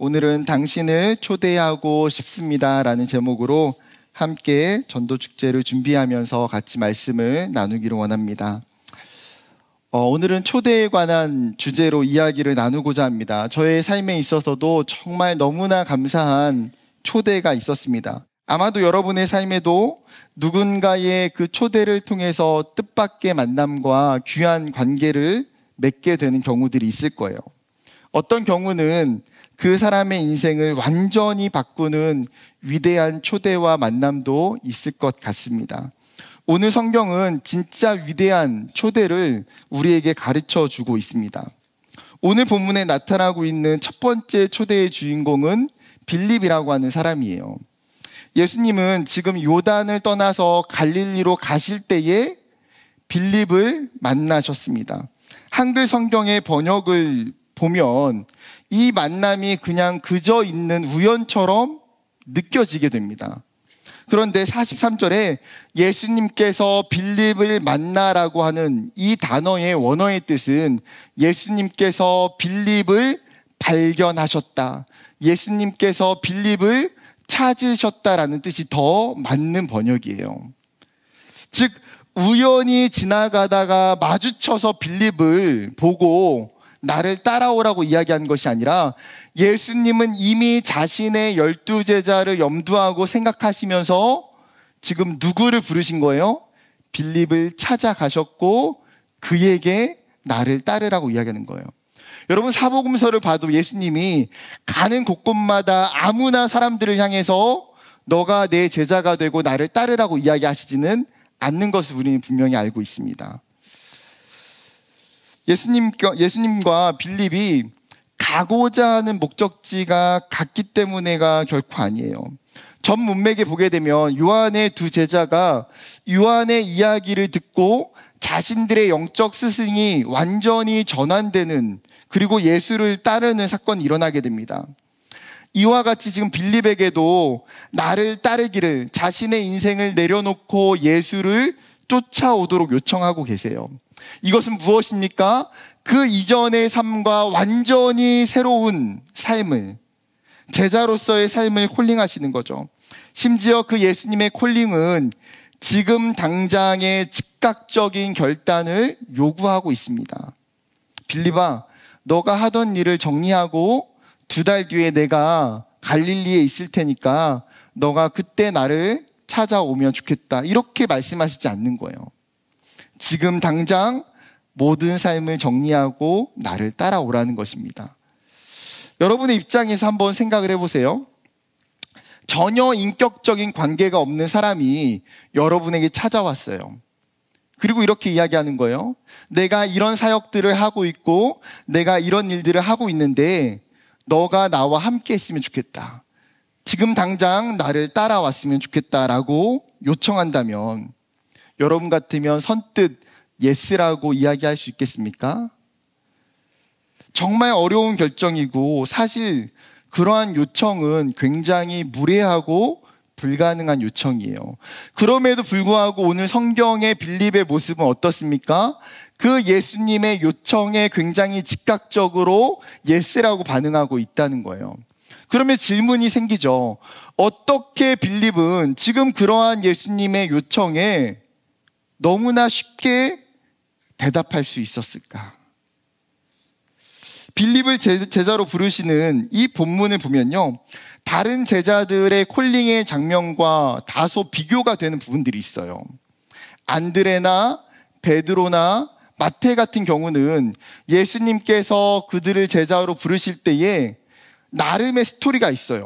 오늘은 당신을 초대하고 싶습니다 라는 제목으로 함께 전도축제를 준비하면서 같이 말씀을 나누기를 원합니다. 오늘은 초대에 관한 주제로 이야기를 나누고자 합니다. 저의 삶에 있어서도 정말 너무나 감사한 초대가 있었습니다. 아마도 여러분의 삶에도 누군가의 그 초대를 통해서 뜻밖의 만남과 귀한 관계를 맺게 되는 경우들이 있을 거예요. 어떤 경우는 그 사람의 인생을 완전히 바꾸는 위대한 초대와 만남도 있을 것 같습니다. 오늘 성경은 진짜 위대한 초대를 우리에게 가르쳐 주고 있습니다. 오늘 본문에 나타나고 있는 첫 번째 초대의 주인공은 빌립이라고 하는 사람이에요. 예수님은 지금 요단을 떠나서 갈릴리로 가실 때에 빌립을 만나셨습니다. 한글 성경의 번역을 보면 이 만남이 그냥 그저 있는 우연처럼 느껴지게 됩니다. 그런데 43절에 예수님께서 빌립을 만나라고 하는 이 단어의 원어의 뜻은 예수님께서 빌립을 발견하셨다, 예수님께서 빌립을 찾으셨다라는 뜻이 더 맞는 번역이에요. 즉 우연히 지나가다가 마주쳐서 빌립을 보고 나를 따라오라고 이야기한 것이 아니라 예수님은 이미 자신의 12제자를 염두하고 생각하시면서 지금 누구를 부르신 거예요? 빌립을 찾아가셨고 그에게 나를 따르라고 이야기하는 거예요. 여러분, 사복음서를 봐도 예수님이 가는 곳곳마다 아무나 사람들을 향해서 너가 내 제자가 되고 나를 따르라고 이야기하시지는 않는 것을 우리는 분명히 알고 있습니다. 예수님과 빌립이 가고자 하는 목적지가 같기 때문에가 결코 아니에요. 전 문맥에 보게 되면 요한의 두 제자가 요한의 이야기를 듣고 자신들의 영적 스승이 완전히 전환되는, 그리고 예수를 따르는 사건이 일어나게 됩니다. 이와 같이 지금 빌립에게도 나를 따르기를, 자신의 인생을 내려놓고 예수를 쫓아오도록 요청하고 계세요. 이것은 무엇입니까? 그 이전의 삶과 완전히 새로운 삶을, 제자로서의 삶을 콜링하시는 거죠. 심지어 그 예수님의 콜링은 지금 당장의 즉각적인 결단을 요구하고 있습니다. 빌립아, 너가 하던 일을 정리하고 2달 뒤에 내가 갈릴리에 있을 테니까 너가 그때 나를 찾아오면 좋겠다, 이렇게 말씀하시지 않는 거예요. 지금 당장 모든 삶을 정리하고 나를 따라오라는 것입니다. 여러분의 입장에서 한번 생각을 해보세요. 전혀 인격적인 관계가 없는 사람이 여러분에게 찾아왔어요. 그리고 이렇게 이야기하는 거예요. 내가 이런 사역들을 하고 있고 내가 이런 일들을 하고 있는데 너가 나와 함께 했으면 좋겠다, 지금 당장 나를 따라왔으면 좋겠다라고 요청한다면 여러분 같으면 선뜻 예스라고 이야기할 수 있겠습니까? 정말 어려운 결정이고 사실 그러한 요청은 굉장히 무례하고 불가능한 요청이에요. 그럼에도 불구하고 오늘 성경의 빌립의 모습은 어떻습니까? 그 예수님의 요청에 굉장히 즉각적으로 예스라고 반응하고 있다는 거예요. 그러면 질문이 생기죠. 어떻게 빌립은 지금 그러한 예수님의 요청에 너무나 쉽게 대답할 수 있었을까? 빌립을 제자로 부르시는 이 본문을 보면요, 다른 제자들의 콜링의 장면과 다소 비교가 되는 부분들이 있어요. 안드레나 베드로나 마태 같은 경우는 예수님께서 그들을 제자로 부르실 때에 나름의 스토리가 있어요.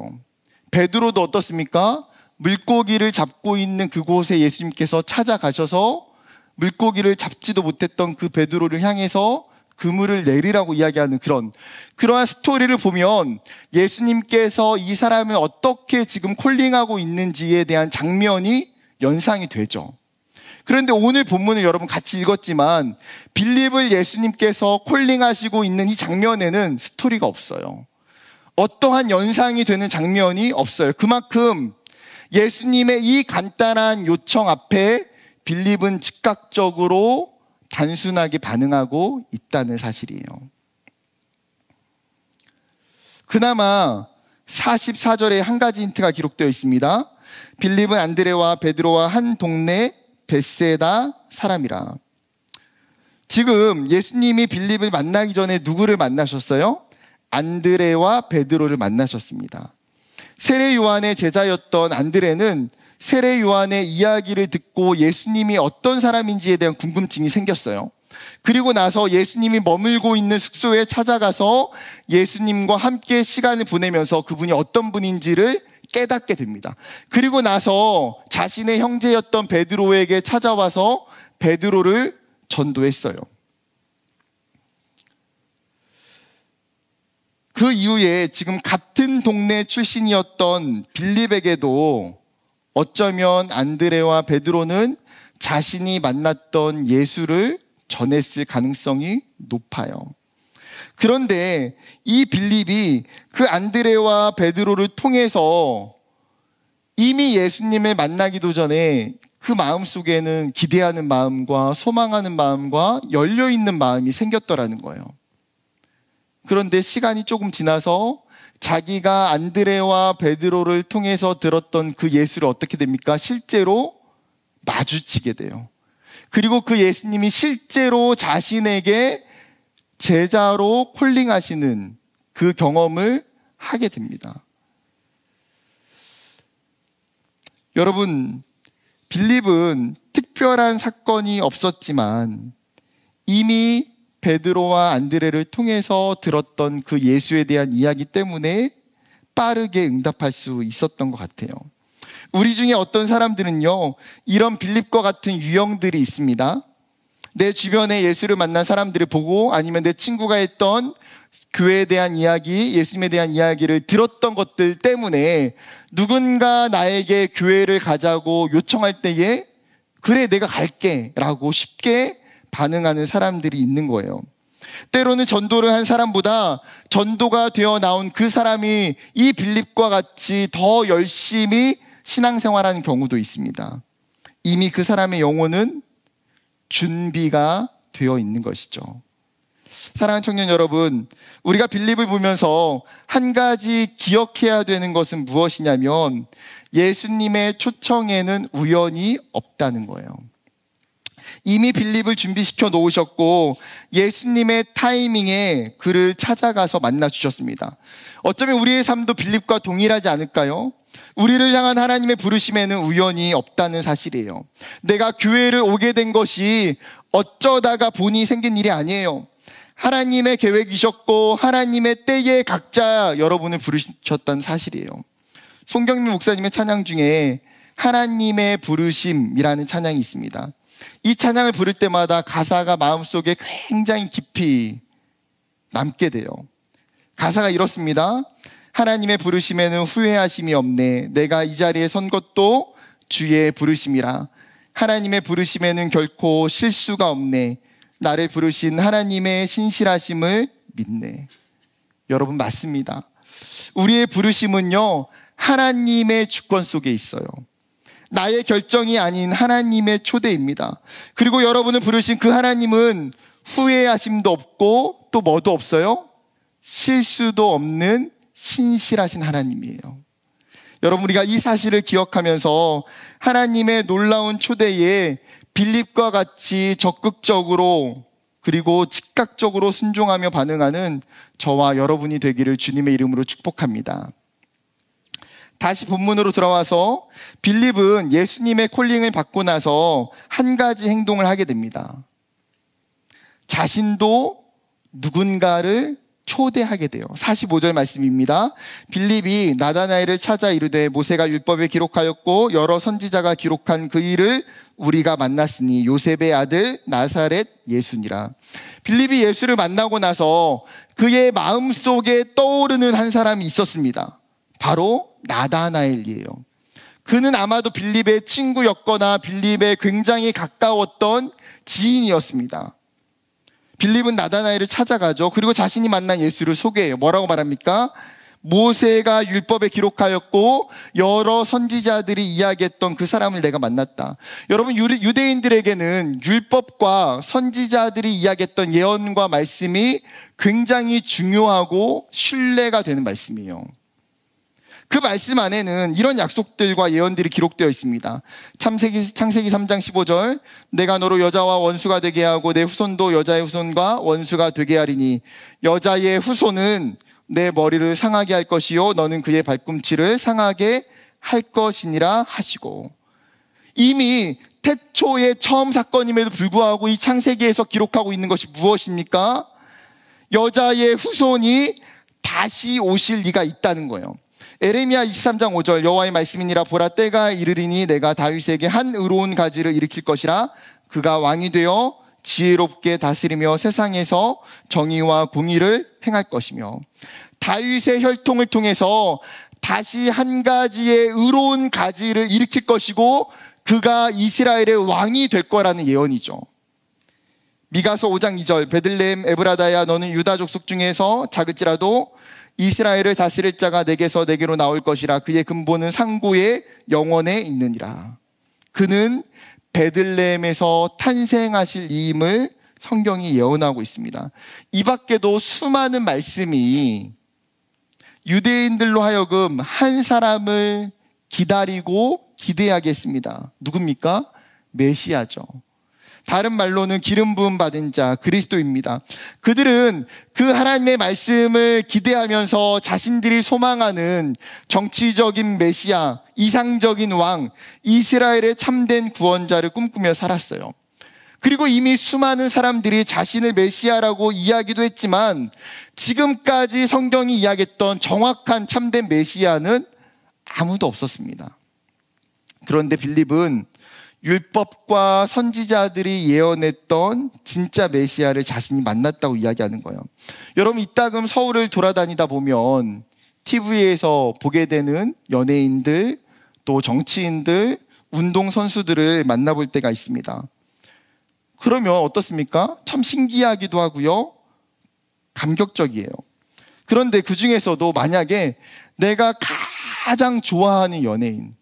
베드로도 어떻습니까? 물고기를 잡고 있는 그곳에 예수님께서 찾아가셔서 물고기를 잡지도 못했던 그 베드로를 향해서 그물을 내리라고 이야기하는 그러한 스토리를 보면 예수님께서 이 사람을 어떻게 지금 콜링하고 있는지에 대한 장면이 연상이 되죠. 그런데 오늘 본문을 여러분 같이 읽었지만 빌립을 예수님께서 콜링하시고 있는 이 장면에는 스토리가 없어요. 어떠한 연상이 되는 장면이 없어요. 그만큼 예수님의 이 간단한 요청 앞에 빌립은 즉각적으로 단순하게 반응하고 있다는 사실이에요. 그나마 44절에 한 가지 힌트가 기록되어 있습니다. 빌립은 안드레와 베드로와 한 동네 벳세다 사람이라. 지금 예수님이 빌립을 만나기 전에 누구를 만나셨어요? 안드레와 베드로를 만나셨습니다. 세례 요한의 제자였던 안드레는 세례 요한의 이야기를 듣고 예수님이 어떤 사람인지에 대한 궁금증이 생겼어요. 그리고 나서 예수님이 머물고 있는 숙소에 찾아가서 예수님과 함께 시간을 보내면서 그분이 어떤 분인지를 깨닫게 됩니다. 그리고 나서 자신의 형제였던 베드로에게 찾아와서 베드로를 전도했어요. 그 이후에 지금 같은 동네 출신이었던 빌립에게도 어쩌면 안드레와 베드로는 자신이 만났던 예수를 전했을 가능성이 높아요. 그런데 이 빌립이 그 안드레와 베드로를 통해서 이미 예수님을 만나기도 전에 그 마음속에는 기대하는 마음과 소망하는 마음과 열려있는 마음이 생겼더라는 거예요. 그런데 시간이 조금 지나서 자기가 안드레와 베드로를 통해서 들었던 그 예수를 어떻게 됩니까? 실제로 마주치게 돼요. 그리고 그 예수님이 실제로 자신에게 제자로 콜링하시는 그 경험을 하게 됩니다. 여러분, 빌립은 특별한 사건이 없었지만 이미 베드로와 안드레를 통해서 들었던 그 예수에 대한 이야기 때문에 빠르게 응답할 수 있었던 것 같아요. 우리 중에 어떤 사람들은요, 이런 빌립과 같은 유형들이 있습니다. 내 주변에 예수를 만난 사람들을 보고 아니면 내 친구가 했던 교회에 대한 이야기, 예수님에 대한 이야기를 들었던 것들 때문에 누군가 나에게 교회를 가자고 요청할 때에 그래, 내가 갈게 라고 쉽게 반응하는 사람들이 있는 거예요. 때로는 전도를 한 사람보다 전도가 되어 나온 그 사람이 이 빌립과 같이 더 열심히 신앙생활하는 경우도 있습니다. 이미 그 사람의 영혼은 준비가 되어 있는 것이죠. 사랑하는 청년 여러분, 우리가 빌립을 보면서 한 가지 기억해야 되는 것은 무엇이냐면 예수님의 초청에는 우연이 없다는 거예요. 이미 빌립을 준비시켜 놓으셨고 예수님의 타이밍에 그를 찾아가서 만나 주셨습니다. 어쩌면 우리의 삶도 빌립과 동일하지 않을까요? 우리를 향한 하나님의 부르심에는 우연이 없다는 사실이에요. 내가 교회를 오게 된 것이 어쩌다가 보니 생긴 일이 아니에요. 하나님의 계획이셨고 하나님의 때에 각자 여러분을 부르셨다는 사실이에요. 송경민 목사님의 찬양 중에 하나님의 부르심이라는 찬양이 있습니다. 이 찬양을 부를 때마다 가사가 마음속에 굉장히 깊이 남게 돼요. 가사가 이렇습니다. 하나님의 부르심에는 후회하심이 없네. 내가 이 자리에 선 것도 주의 부르심이라. 하나님의 부르심에는 결코 실수가 없네. 나를 부르신 하나님의 신실하심을 믿네. 여러분, 맞습니다. 우리의 부르심은요, 하나님의 주권 속에 있어요. 나의 결정이 아닌 하나님의 초대입니다. 그리고 여러분을 부르신 그 하나님은 후회하심도 없고 또 뭐도 없어요? 실수도 없는 신실하신 하나님이에요. 여러분, 우리가 이 사실을 기억하면서 하나님의 놀라운 초대에 빌립과 같이 적극적으로 그리고 즉각적으로 순종하며 반응하는 저와 여러분이 되기를 주님의 이름으로 축복합니다. 다시 본문으로 돌아와서 빌립은 예수님의 콜링을 받고 나서 한 가지 행동을 하게 됩니다. 자신도 누군가를 초대하게 돼요. 45절 말씀입니다. 빌립이 나다나엘을 찾아 이르되 모세가 율법에 기록하였고 여러 선지자가 기록한 그 일을 우리가 만났으니 요셉의 아들 나사렛 예수니라. 빌립이 예수를 만나고 나서 그의 마음속에 떠오르는 한 사람이 있었습니다. 바로 나다나엘이에요. 그는 아마도 빌립의 친구였거나 빌립의 굉장히 가까웠던 지인이었습니다. 빌립은 나다나엘을 찾아가죠. 그리고 자신이 만난 예수를 소개해요. 뭐라고 말합니까? 모세가 율법에 기록하였고 여러 선지자들이 이야기했던 그 사람을 내가 만났다. 여러분, 유대인들에게는 율법과 선지자들이 이야기했던 예언과 말씀이 굉장히 중요하고 신뢰가 되는 말씀이에요. 그 말씀 안에는 이런 약속들과 예언들이 기록되어 있습니다. 창세기 3장 15절, 내가 너로 여자와 원수가 되게 하고 내 후손도 여자의 후손과 원수가 되게 하리니 여자의 후손은 내 머리를 상하게 할 것이요 너는 그의 발꿈치를 상하게 할 것이니라 하시고, 이미 태초의 처음 사건임에도 불구하고 이 창세기에서 기록하고 있는 것이 무엇입니까? 여자의 후손이 다시 오실 리가 있다는 거예요. 에레미야 23장 5절, 여호와의 말씀이니라. 보라, 때가 이르리니 내가 다윗에게 한 의로운 가지를 일으킬 것이라. 그가 왕이 되어 지혜롭게 다스리며 세상에서 정의와 공의를 행할 것이며, 다윗의 혈통을 통해서 다시 한 가지의 의로운 가지를 일으킬 것이고 그가 이스라엘의 왕이 될 거라는 예언이죠. 미가서 5장 2절, 베들레헴 에브라다야, 너는 유다 족속 중에서 작을지라도 이스라엘을 다스릴 자가 내게서 내게로 나올 것이라. 그의 근본은 상고의 영원에 있느니라. 그는 베들레헴에서 탄생하실 이임을 성경이 예언하고 있습니다. 이 밖에도 수많은 말씀이 유대인들로 하여금 한 사람을 기다리고 기대하게 했습니다. 누굽니까? 메시아죠. 다른 말로는 기름 부음 받은 자, 그리스도입니다. 그들은 그 하나님의 말씀을 기대하면서 자신들이 소망하는 정치적인 메시아, 이상적인 왕, 이스라엘의 참된 구원자를 꿈꾸며 살았어요. 그리고 이미 수많은 사람들이 자신을 메시아라고 이야기도 했지만 지금까지 성경이 이야기했던 정확한 참된 메시아는 아무도 없었습니다. 그런데 빌립은 율법과 선지자들이 예언했던 진짜 메시아를 자신이 만났다고 이야기하는 거예요. 여러분, 이따금 서울을 돌아다니다 보면 TV에서 보게 되는 연예인들, 또 정치인들, 운동선수들을 만나볼 때가 있습니다. 그러면 어떻습니까? 참 신기하기도 하고요, 감격적이에요. 그런데 그 중에서도 만약에 내가 가장 좋아하는 연예인,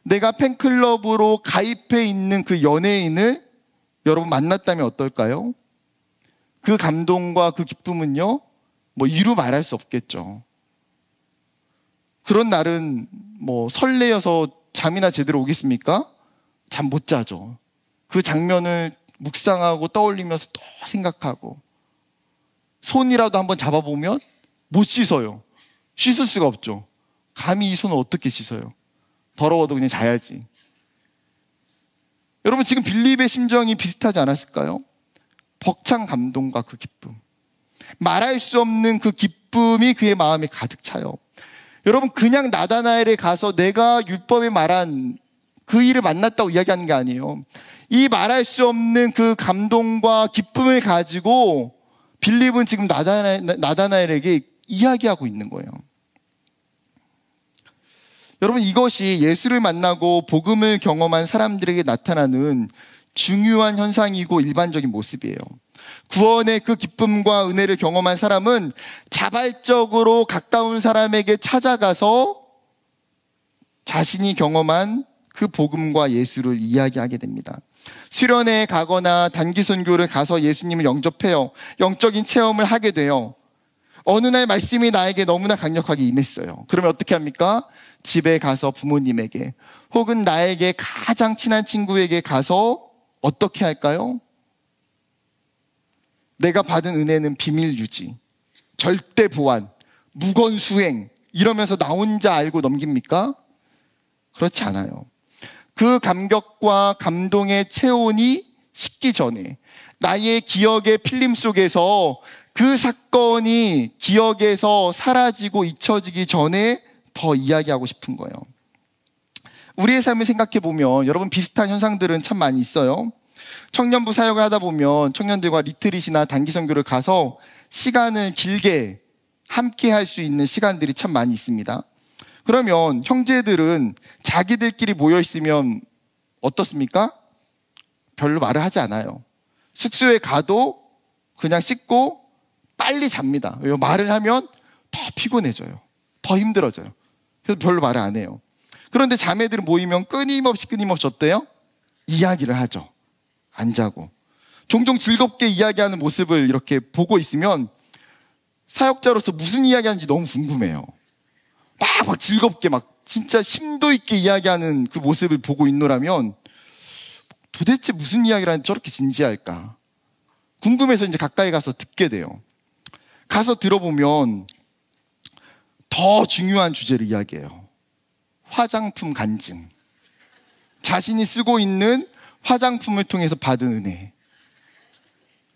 내가 팬클럽으로 가입해 있는 그 연예인을 여러분 만났다면 어떨까요? 그 감동과 그 기쁨은요, 이루 말할 수 없겠죠. 그런 날은 설레어서 잠이나 제대로 오겠습니까? 잠 못 자죠. 그 장면을 묵상하고 떠올리면서 또 생각하고, 손이라도 한번 잡아보면 못 씻어요. 씻을 수가 없죠. 감히 이 손을 어떻게 씻어요? 더러워도 그냥 자야지. 여러분, 지금 빌립의 심정이 비슷하지 않았을까요? 벅찬 감동과 그 기쁨, 말할 수 없는 그 기쁨이 그의 마음에 가득 차요. 여러분, 그냥 나다나엘에 가서 내가 율법에 말한 그 일을 만났다고 이야기하는 게 아니에요. 이 말할 수 없는 그 감동과 기쁨을 가지고 빌립은 지금 나다나엘에게 이야기하고 있는 거예요. 여러분, 이것이 예수를 만나고 복음을 경험한 사람들에게 나타나는 중요한 현상이고 일반적인 모습이에요. 구원의 그 기쁨과 은혜를 경험한 사람은 자발적으로 가까운 사람에게 찾아가서 자신이 경험한 그 복음과 예수를 이야기하게 됩니다. 수련회에 가거나 단기 선교를 가서 예수님을 영접해요. 영적인 체험을 하게 돼요. 어느 날 말씀이 나에게 너무나 강력하게 임했어요. 그러면 어떻게 합니까? 집에 가서 부모님에게, 혹은 나에게 가장 친한 친구에게 가서 어떻게 할까요? 내가 받은 은혜는 비밀 유지, 절대 보안, 무건 수행, 이러면서 나 혼자 알고 넘깁니까? 그렇지 않아요. 그 감격과 감동의 체온이 식기 전에, 나의 기억의 필름 속에서 그 사건이 기억에서 사라지고 잊혀지기 전에 더 이야기하고 싶은 거예요. 우리의 삶을 생각해 보면 여러분, 비슷한 현상들은 참 많이 있어요. 청년부 사역을 하다 보면 청년들과 리트릿이나 단기 선교를 가서 시간을 길게 함께 할 수 있는 시간들이 참 많이 있습니다. 그러면 형제들은 자기들끼리 모여 있으면 어떻습니까? 별로 말을 하지 않아요. 숙소에 가도 그냥 씻고 빨리 잡니다. 왜요? 말을 하면 더 피곤해져요. 더 힘들어져요. 그래서 별로 말을 안 해요. 그런데 자매들은 모이면 끊임없이 어때요? 이야기를 하죠. 안 자고. 종종 즐겁게 이야기하는 모습을 이렇게 보고 있으면 사역자로서 무슨 이야기하는지 너무 궁금해요. 막 즐겁게 진짜 심도 있게 이야기하는 그 모습을 보고 있노라면 도대체 무슨 이야기를 하는지 저렇게 진지할까? 궁금해서 이제 가까이 가서 듣게 돼요. 가서 들어보면 더 중요한 주제를 이야기해요. 화장품 간증. 자신이 쓰고 있는 화장품을 통해서 받은 은혜.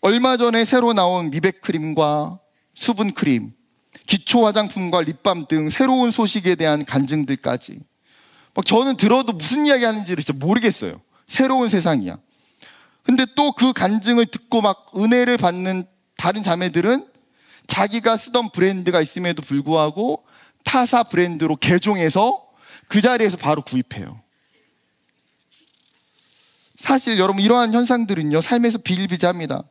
얼마 전에 새로 나온 미백 크림과 수분 크림, 기초 화장품과 립밤 등 새로운 소식에 대한 간증들까지. 저는 들어도 무슨 이야기 하는지를 진짜 모르겠어요. 새로운 세상이야. 근데 또 그 간증을 듣고 은혜를 받는 다른 자매들은 자기가 쓰던 브랜드가 있음에도 불구하고 타사 브랜드로 개종해서 그 자리에서 바로 구입해요. 사실 여러분, 이러한 현상들은요, 삶에서 비일비재합니다.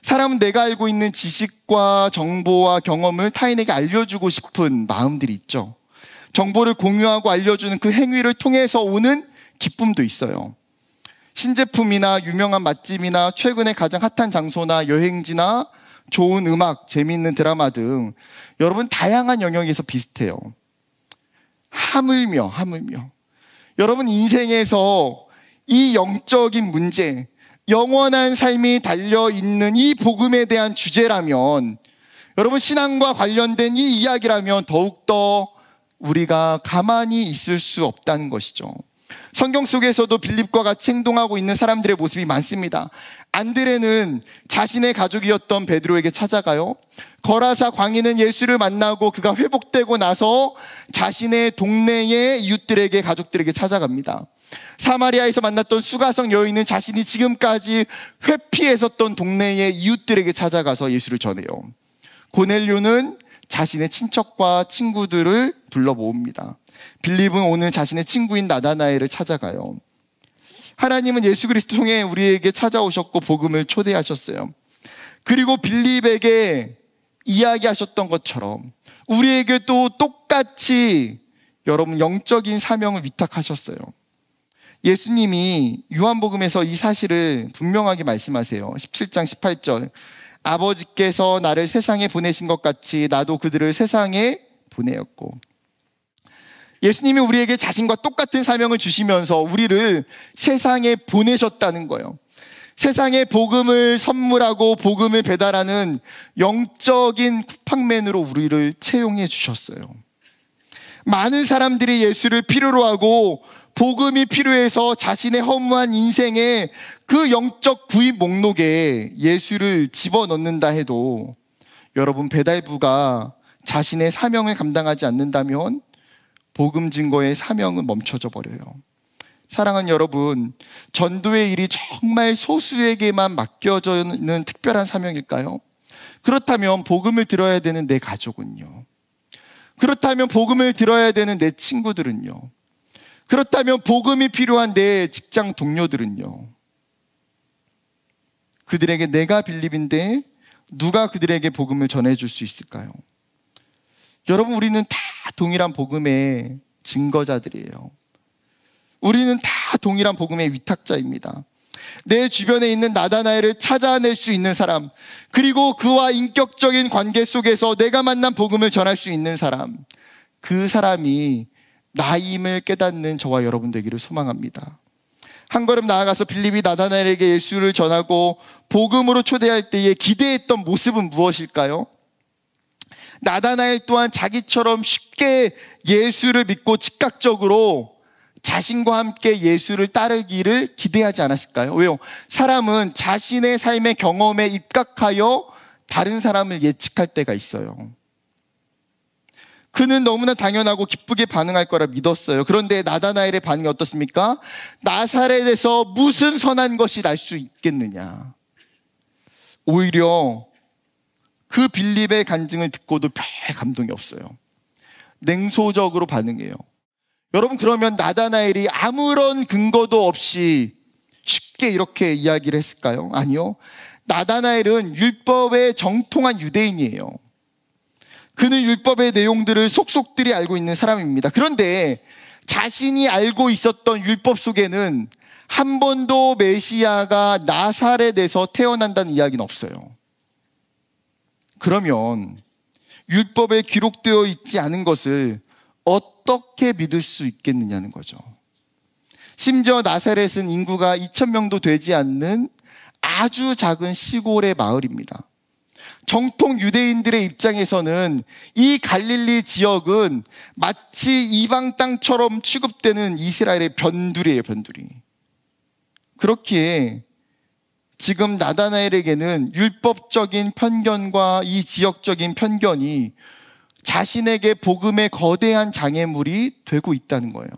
사람은 내가 알고 있는 지식과 정보와 경험을 타인에게 알려주고 싶은 마음들이 있죠. 정보를 공유하고 알려주는 그 행위를 통해서 오는 기쁨도 있어요. 신제품이나 유명한 맛집이나 최근에 가장 핫한 장소나 여행지나 좋은 음악, 재미있는 드라마 등 여러분 다양한 영역에서 비슷해요. 하물며 여러분 인생에서 이 영적인 문제, 영원한 삶이 달려있는 이 복음에 대한 주제라면, 여러분 신앙과 관련된 이 이야기라면 더욱더 우리가 가만히 있을 수 없다는 것이죠. 성경 속에서도 빌립과 같이 행동하고 있는 사람들의 모습이 많습니다. 안드레는 자신의 가족이었던 베드로에게 찾아가요. 거라사 광인은 예수를 만나고 그가 회복되고 나서 자신의 동네의 이웃들에게, 가족들에게 찾아갑니다. 사마리아에서 만났던 수가성 여인은 자신이 지금까지 회피했었던 동네의 이웃들에게 찾아가서 예수를 전해요. 고넬료는 자신의 친척과 친구들을 불러 모읍니다. 빌립은 오늘 자신의 친구인 나다나엘을 찾아가요. 하나님은 예수 그리스도 통해 우리에게 찾아오셨고 복음을 초대하셨어요. 그리고 빌립에게 이야기하셨던 것처럼 우리에게 또 똑같이 여러분 영적인 사명을 위탁하셨어요. 예수님이 요한복음에서 이 사실을 분명하게 말씀하세요. 17장 18절. 아버지께서 나를 세상에 보내신 것 같이 나도 그들을 세상에 보내었고. 예수님이 우리에게 자신과 똑같은 사명을 주시면서 우리를 세상에 보내셨다는 거예요. 세상에 복음을 선물하고 복음을 배달하는 영적인 쿠팡맨으로 우리를 채용해 주셨어요. 많은 사람들이 예수를 필요로 하고 복음이 필요해서 자신의 허무한 인생에 그 영적 구입 목록에 예수를 집어넣는다 해도 여러분 배달부가 자신의 사명을 감당하지 않는다면 복음 증거의 사명은 멈춰져 버려요. 사랑하는 여러분, 전도의 일이 정말 소수에게만 맡겨져 있는 특별한 사명일까요? 그렇다면 복음을 들어야 되는 내 가족은요? 그렇다면 복음을 들어야 되는 내 친구들은요? 그렇다면 복음이 필요한 내 직장 동료들은요? 그들에게 내가 빌립인데 누가 그들에게 복음을 전해줄 수 있을까요? 여러분, 우리는 다 동일한 복음의 증거자들이에요. 우리는 다 동일한 복음의 위탁자입니다. 내 주변에 있는 나다나엘을 찾아낼 수 있는 사람, 그리고 그와 인격적인 관계 속에서 내가 만난 복음을 전할 수 있는 사람, 그 사람이 나임을 깨닫는 저와 여러분 되기를 소망합니다. 한 걸음 나아가서 빌립이 나다나엘에게 예수를 전하고 복음으로 초대할 때에 기대했던 모습은 무엇일까요? 나다나엘 또한 자기처럼 쉽게 예수를 믿고 즉각적으로 자신과 함께 예수를 따르기를 기대하지 않았을까요? 왜요? 사람은 자신의 삶의 경험에 입각하여 다른 사람을 예측할 때가 있어요. 그는 너무나 당연하고 기쁘게 반응할 거라 믿었어요. 그런데 나다나엘의 반응이 어떻습니까? 나사렛에서 무슨 선한 것이 날 수 있겠느냐. 오히려 그 빌립의 간증을 듣고도 별 감동이 없어요. 냉소적으로 반응해요. 여러분, 그러면 나다나엘이 아무런 근거도 없이 쉽게 이렇게 이야기를 했을까요? 아니요. 나다나엘은 율법에 정통한 유대인이에요. 그는 율법의 내용들을 속속들이 알고 있는 사람입니다. 그런데 자신이 알고 있었던 율법 속에는 한 번도 메시아가 나사렛에서 태어난다는 이야기는 없어요. 그러면 율법에 기록되어 있지 않은 것을 어떻게 믿을 수 있겠느냐는 거죠. 심지어 나사렛은 인구가 2,000명도 되지 않는 아주 작은 시골의 마을입니다. 정통 유대인들의 입장에서는 이 갈릴리 지역은 마치 이방 땅처럼 취급되는 이스라엘의 변두리예요, 변두리. 그렇기에 지금 나다나엘에게는 율법적인 편견과 이 지역적인 편견이 자신에게 복음의 거대한 장애물이 되고 있다는 거예요.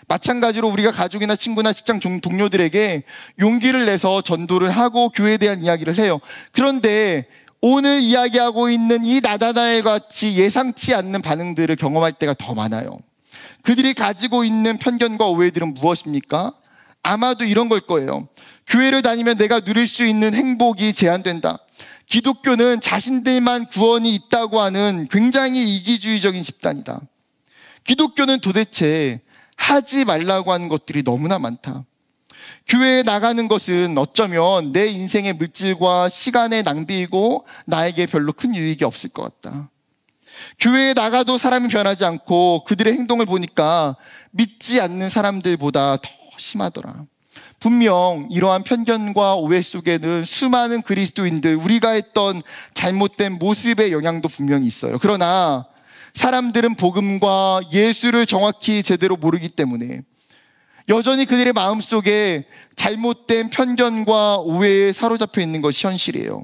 마찬가지로 우리가 가족이나 친구나 직장 동료들에게 용기를 내서 전도를 하고 교회에 대한 이야기를 해요. 그런데 오늘 이야기하고 있는 이 나다나엘 같이 예상치 않는 반응들을 경험할 때가 더 많아요. 그들이 가지고 있는 편견과 오해들은 무엇입니까? 아마도 이런 걸 거예요. 교회를 다니면 내가 누릴 수 있는 행복이 제한된다. 기독교는 자신들만 구원이 있다고 하는 굉장히 이기주의적인 집단이다. 기독교는 도대체 하지 말라고 하는 것들이 너무나 많다. 교회에 나가는 것은 어쩌면 내 인생의 물질과 시간의 낭비이고 나에게 별로 큰 유익이 없을 것 같다. 교회에 나가도 사람이 변하지 않고 그들의 행동을 보니까 믿지 않는 사람들보다 더 심하더라. 분명 이러한 편견과 오해 속에는 수많은 그리스도인들, 우리가 했던 잘못된 모습의 영향도 분명히 있어요. 그러나 사람들은 복음과 예수를 정확히 제대로 모르기 때문에 여전히 그들의 마음속에 잘못된 편견과 오해에 사로잡혀 있는 것이 현실이에요.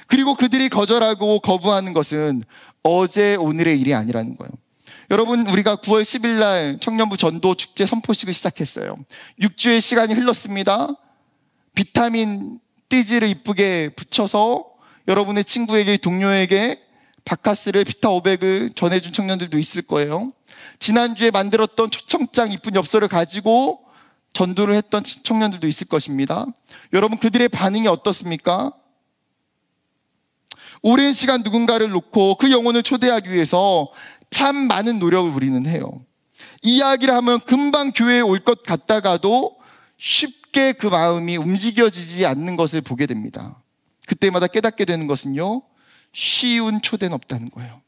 그리고 그들이 거절하고 거부하는 것은 어제 오늘의 일이 아니라는 거예요. 여러분, 우리가 9월 10일 날 청년부 전도 축제 선포식을 시작했어요. 6주의 시간이 흘렀습니다. 비타민 띠지를 이쁘게 붙여서 여러분의 친구에게, 동료에게 바카스를 비타 500을 전해준 청년들도 있을 거예요. 지난주에 만들었던 초청장 이쁜 엽서를 가지고 전도를 했던 청년들도 있을 것입니다. 여러분, 그들의 반응이 어떻습니까? 오랜 시간 누군가를 놓고 그 영혼을 초대하기 위해서 참 많은 노력을 우리는 해요. 이야기를 하면 금방 교회에 올 것 같다가도 쉽게 그 마음이 움직여지지 않는 것을 보게 됩니다. 그때마다 깨닫게 되는 것은요, 쉬운 초대는 없다는 거예요.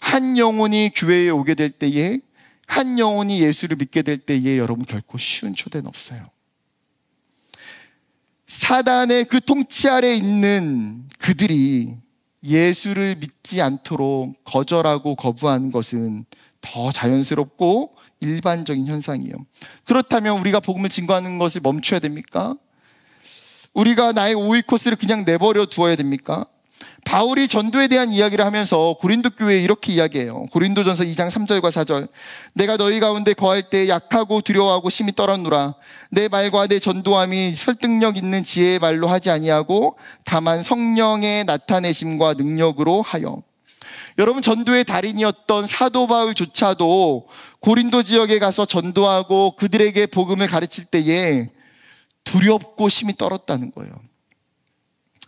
한 영혼이 교회에 오게 될 때에, 한 영혼이 예수를 믿게 될 때에 여러분 결코 쉬운 초대는 없어요. 사단의 그 통치 아래 있는 그들이 예수를 믿지 않도록 거절하고 거부하는 것은 더 자연스럽고 일반적인 현상이에요. 그렇다면 우리가 복음을 증거하는 것을 멈춰야 됩니까? 우리가 나의 오이 코스를 그냥 내버려 두어야 됩니까? 바울이 전도에 대한 이야기를 하면서 고린도 교회에 이렇게 이야기해요. 고린도전서 2장 3절과 4절. 내가 너희 가운데 거할 때 약하고 두려워하고 심히 떨었노라. 내 말과 내 전도함이 설득력 있는 지혜의 말로 하지 아니하고 다만 성령의 나타내심과 능력으로 하여. 여러분, 전도의 달인이었던 사도 바울조차도 고린도 지역에 가서 전도하고 그들에게 복음을 가르칠 때에 두렵고 심히 떨었다는 거예요.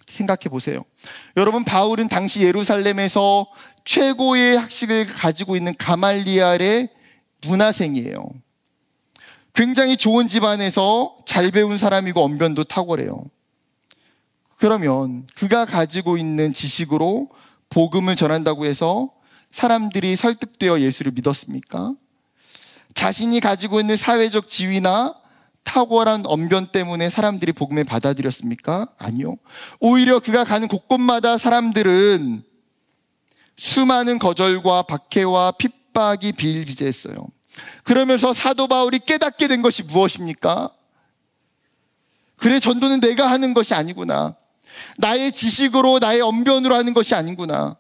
생각해 보세요. 여러분, 바울은 당시 예루살렘에서 최고의 학식을 가지고 있는 가말리알의 문화생이에요. 굉장히 좋은 집안에서 잘 배운 사람이고 언변도 탁월해요. 그러면 그가 가지고 있는 지식으로 복음을 전한다고 해서 사람들이 설득되어 예수를 믿었습니까? 자신이 가지고 있는 사회적 지위나 탁월한 언변 때문에 사람들이 복음을 받아들였습니까? 아니요. 오히려 그가 가는 곳곳마다 사람들은 수많은 거절과 박해와 핍박이 비일비재했어요. 그러면서 사도 바울이 깨닫게 된 것이 무엇입니까? 그래, 전도는 내가 하는 것이 아니구나. 나의 지식으로, 나의 언변으로 하는 것이 아니구나.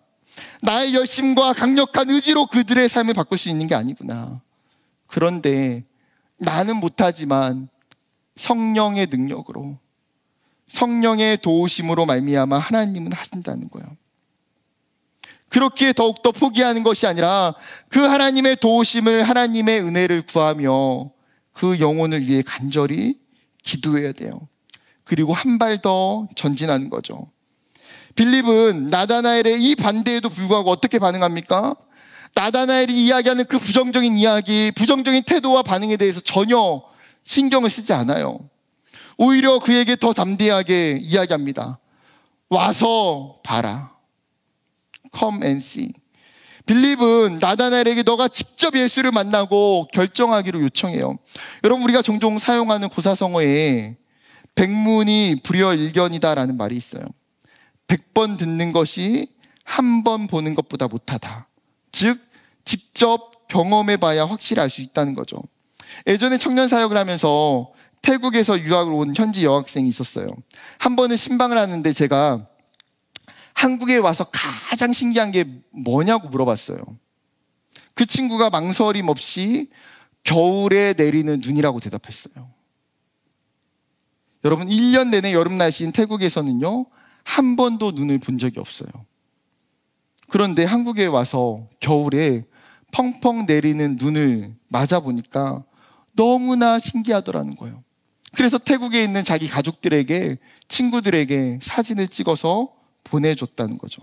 나의 열심과 강력한 의지로 그들의 삶을 바꿀 수 있는 게 아니구나. 그런데 나는 못하지만 성령의 능력으로, 성령의 도우심으로 말미암아 하나님은 하신다는 거예요. 그렇기에 더욱더 포기하는 것이 아니라 그 하나님의 도우심을, 하나님의 은혜를 구하며 그 영혼을 위해 간절히 기도해야 돼요. 그리고 한 발 더 전진하는 거죠. 빌립은 나다나엘의 이 반대에도 불구하고 어떻게 반응합니까? 나다나엘이 이야기하는 그 부정적인 이야기, 부정적인 태도와 반응에 대해서 전혀 신경을 쓰지 않아요. 오히려 그에게 더 담대하게 이야기합니다. 와서 봐라. Come and see. 빌립은 나다나엘에게 너가 직접 예수를 만나고 결정하기로 요청해요. 여러분, 우리가 종종 사용하는 고사성어에 백문이 불여일견이다라는 말이 있어요. 100번 듣는 것이 한 번 보는 것보다 못하다. 즉 직접 경험해봐야 확실히 알 수 있다는 거죠. 예전에 청년 사역을 하면서 태국에서 유학을 온 현지 여학생이 있었어요. 한 번은 신방을 하는데 제가 한국에 와서 가장 신기한 게 뭐냐고 물어봤어요. 그 친구가 망설임 없이 겨울에 내리는 눈이라고 대답했어요. 여러분, 1년 내내 여름 날씨인 태국에서는요, 한 번도 눈을 본 적이 없어요. 그런데 한국에 와서 겨울에 펑펑 내리는 눈을 맞아보니까 너무나 신기하더라는 거예요. 그래서 태국에 있는 자기 가족들에게, 친구들에게 사진을 찍어서 보내줬다는 거죠.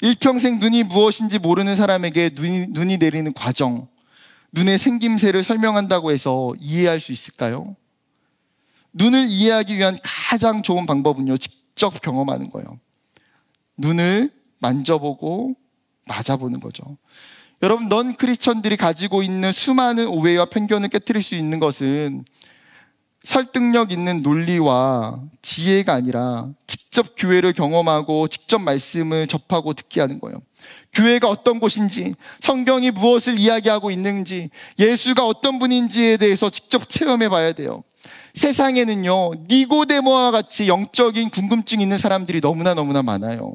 일평생 눈이 무엇인지 모르는 사람에게 눈이 내리는 과정, 눈의 생김새를 설명한다고 해서 이해할 수 있을까요? 눈을 이해하기 위한 가장 좋은 방법은요, 직접 경험하는 거예요. 눈을 만져보고 맞아보는 거죠. 여러분, 넌 크리스천들이 가지고 있는 수많은 오해와 편견을 깨트릴 수 있는 것은 설득력 있는 논리와 지혜가 아니라 직접 교회를 경험하고 직접 말씀을 접하고 듣게 하는 거예요. 교회가 어떤 곳인지, 성경이 무엇을 이야기하고 있는지, 예수가 어떤 분인지에 대해서 직접 체험해 봐야 돼요. 세상에는요, 니고데모와 같이 영적인 궁금증이 있는 사람들이 너무나 많아요.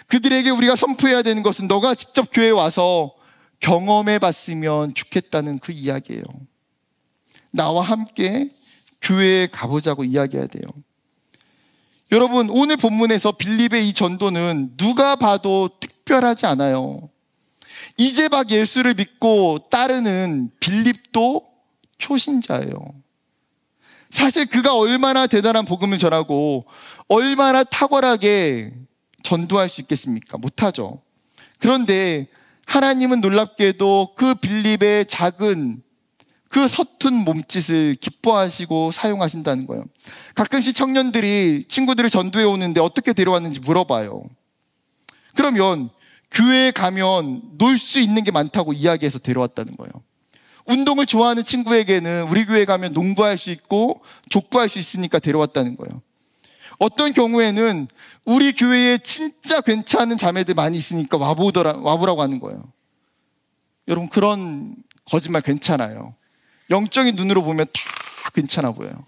그들에게 우리가 선포해야 되는 것은 너가 직접 교회에 와서 경험해 봤으면 좋겠다는 그 이야기예요. 나와 함께 교회에 가보자고 이야기해야 돼요. 여러분, 오늘 본문에서 빌립의 이 전도는 누가 봐도 특별하지 않아요. 이제 막 예수를 믿고 따르는 빌립도 초신자예요. 사실 그가 얼마나 대단한 복음을 전하고 얼마나 탁월하게 전도할 수 있겠습니까? 못하죠. 그런데 하나님은 놀랍게도 그 빌립의 작은 그 서툰 몸짓을 기뻐하시고 사용하신다는 거예요. 가끔씩 청년들이 친구들을 전도해 오는데 어떻게 데려왔는지 물어봐요. 그러면 교회에 가면 놀 수 있는 게 많다고 이야기해서 데려왔다는 거예요. 운동을 좋아하는 친구에게는 우리 교회에 가면 농구할 수 있고 족구할 수 있으니까 데려왔다는 거예요. 어떤 경우에는 우리 교회에 진짜 괜찮은 자매들 많이 있으니까 와보라고 하는 거예요. 여러분, 그런 거짓말 괜찮아요. 영적인 눈으로 보면 다 괜찮아 보여요.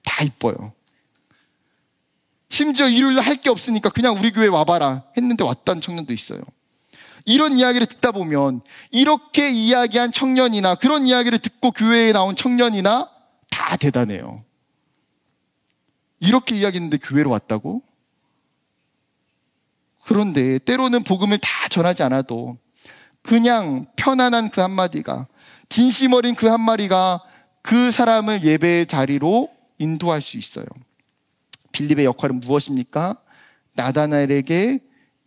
다 이뻐요. 심지어 일요일날 할 게 없으니까 그냥 우리 교회 와봐라 했는데 왔다는 청년도 있어요. 이런 이야기를 듣다 보면 이렇게 이야기한 청년이나 그런 이야기를 듣고 교회에 나온 청년이나 다 대단해요. 이렇게 이야기했는데 교회로 왔다고? 그런데 때로는 복음을 다 전하지 않아도 그냥 편안한 그 한마디가, 진심 어린 그 한마디가 그 사람을 예배의 자리로 인도할 수 있어요. 빌립의 역할은 무엇입니까? 나다나엘에게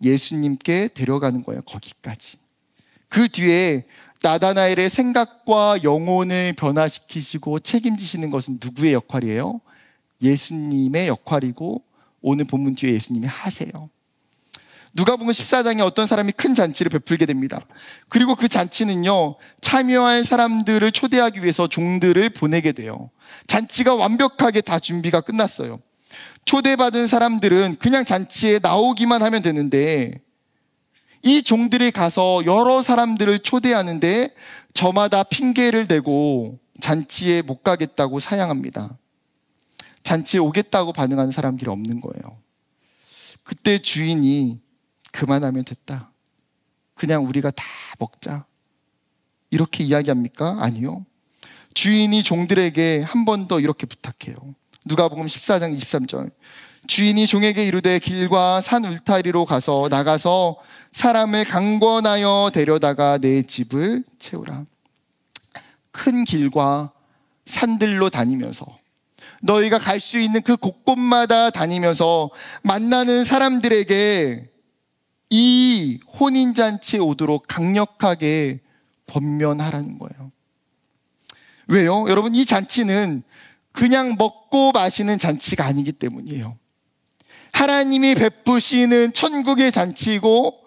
예수님께 데려가는 거예요. 거기까지. 그 뒤에 나다나엘의 생각과 영혼을 변화시키시고 책임지시는 것은 누구의 역할이에요? 예수님의 역할이고 오늘 본문 뒤에 예수님이 하세요. 누가복음 14장에 어떤 사람이 큰 잔치를 베풀게 됩니다. 그리고 그 잔치는요, 참여할 사람들을 초대하기 위해서 종들을 보내게 돼요. 잔치가 완벽하게 다 준비가 끝났어요. 초대받은 사람들은 그냥 잔치에 나오기만 하면 되는데 이 종들이 가서 여러 사람들을 초대하는데 저마다 핑계를 대고 잔치에 못 가겠다고 사양합니다. 잔치에 오겠다고 반응하는 사람들이 없는 거예요. 그때 주인이 그만하면 됐다. 그냥 우리가 다 먹자. 이렇게 이야기합니까? 아니요. 주인이 종들에게 한 번 더 이렇게 부탁해요. 누가복음 14장 23절. 주인이 종에게 이르되 길과 산 울타리로 나가서 사람을 강권하여 데려다가 내 집을 채우라. 큰 길과 산들로 다니면서 너희가 갈 수 있는 그 곳곳마다 다니면서 만나는 사람들에게 이 혼인잔치에 오도록 강력하게 권면하라는 거예요. 왜요? 여러분, 이 잔치는 그냥 먹고 마시는 잔치가 아니기 때문이에요. 하나님이 베푸시는 천국의 잔치이고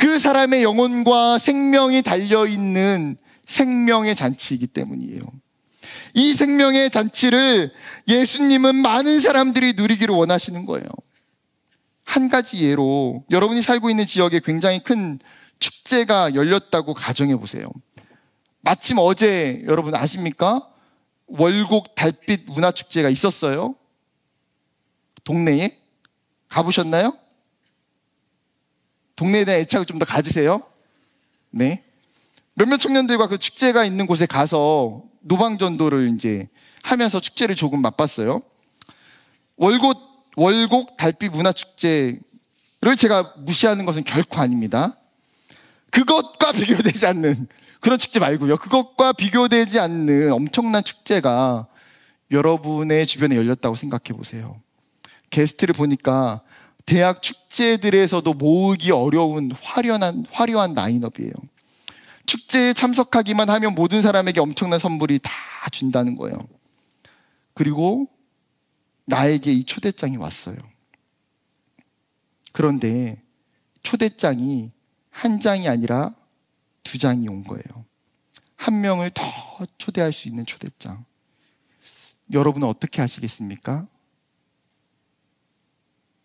그 사람의 영혼과 생명이 달려있는 생명의 잔치이기 때문이에요. 이 생명의 잔치를 예수님은 많은 사람들이 누리기를 원하시는 거예요. 한 가지 예로 여러분이 살고 있는 지역에 굉장히 큰 축제가 열렸다고 가정해 보세요. 마침 어제 여러분 아십니까? 월곡 달빛 문화축제가 있었어요. 동네에 가보셨나요? 동네에 대한 애착을 좀 더 가지세요. 네. 몇몇 청년들과 그 축제가 있는 곳에 가서 노방전도를 이제 하면서 축제를 조금 맛봤어요. 월곡 달빛 문화축제를 제가 무시하는 것은 결코 아닙니다. 그것과 비교되지 않는 그런 축제 말고요. 그것과 비교되지 않는 엄청난 축제가 여러분의 주변에 열렸다고 생각해 보세요. 게스트를 보니까 대학 축제들에서도 모으기 어려운 화려한 라인업이에요. 축제에 참석하기만 하면 모든 사람에게 엄청난 선물이 다 준다는 거예요. 그리고 나에게 이 초대장이 왔어요. 그런데 초대장이 한 장이 아니라 두 장이 온 거예요. 한 명을 더 초대할 수 있는 초대장. 여러분은 어떻게 하시겠습니까?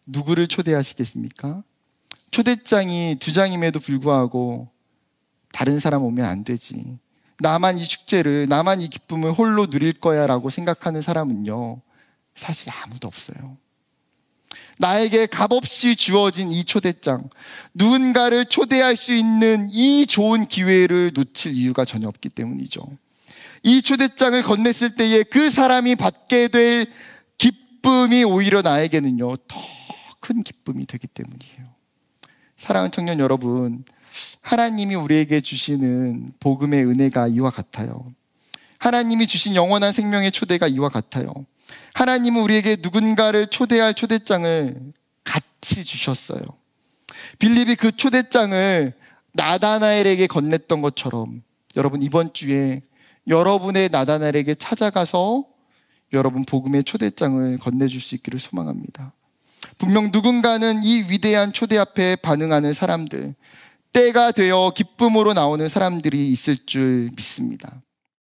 누구를 초대하시겠습니까? 초대장이 두 장임에도 불구하고 다른 사람 오면 안 되지. 나만 이 축제를, 나만 이 기쁨을 홀로 누릴 거야 라고 생각하는 사람은요, 사실 아무도 없어요. 나에게 값없이 주어진 이 초대장, 누군가를 초대할 수 있는 이 좋은 기회를 놓칠 이유가 전혀 없기 때문이죠. 이 초대장을 건넸을 때에 그 사람이 받게 될 기쁨이 오히려 나에게는요, 더 큰 기쁨이 되기 때문이에요. 사랑하는 청년 여러분, 하나님이 우리에게 주시는 복음의 은혜가 이와 같아요. 하나님이 주신 영원한 생명의 초대가 이와 같아요. 하나님은 우리에게 누군가를 초대할 초대장을 같이 주셨어요. 빌립이 그 초대장을 나다나엘에게 건넸던 것처럼 여러분 이번 주에 여러분의 나다나엘에게 찾아가서 여러분 복음의 초대장을 건네줄 수 있기를 소망합니다. 분명 누군가는 이 위대한 초대 앞에 반응하는 사람들, 때가 되어 기쁨으로 나오는 사람들이 있을 줄 믿습니다.